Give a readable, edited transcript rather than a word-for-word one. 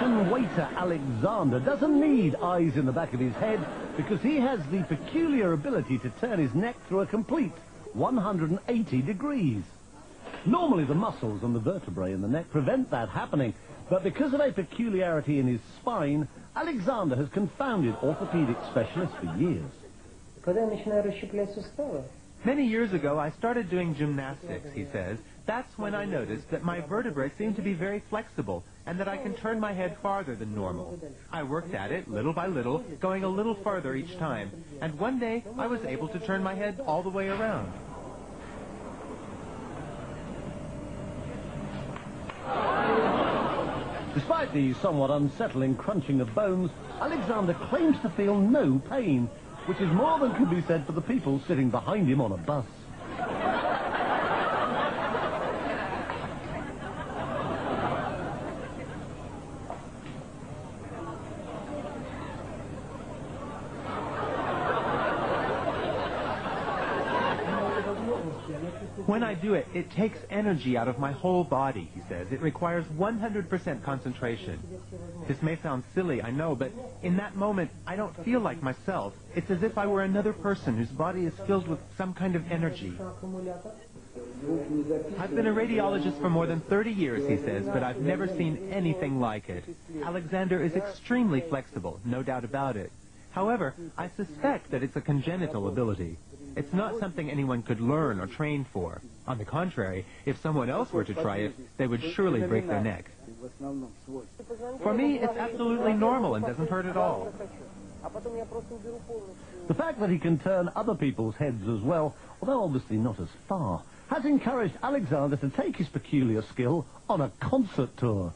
Russian waiter Alexander doesn't need eyes in the back of his head because he has the peculiar ability to turn his neck through a complete 180 degrees. Normally the muscles and the vertebrae in the neck prevent that happening, but because of a peculiarity in his spine, Alexander has confounded orthopedic specialists for years. Many years ago, I started doing gymnastics, he says. That's when I noticed that my vertebrae seem to be very flexible and that I can turn my head farther than normal. I worked at it little by little, going a little farther each time, and one day I was able to turn my head all the way around. Despite the somewhat unsettling crunching of bones, Alexander claims to feel no pain, which is more than can be said for the people sitting behind him on a bus. When I do it, it takes energy out of my whole body, he says. It requires 100% concentration. This may sound silly, I know, but in that moment, I don't feel like myself. It's as if I were another person whose body is filled with some kind of energy. I've been a radiologist for more than 30 years, he says, but I've never seen anything like it. Alexander is extremely flexible, no doubt about it. However, I suspect that it's a congenital ability. It's not something anyone could learn or train for. On the contrary, if someone else were to try it, they would surely break their neck. For me, it's absolutely normal and doesn't hurt at all. The fact that he can turn other people's heads as well, although obviously not as far, has encouraged Alexander to take his peculiar skill on a concert tour.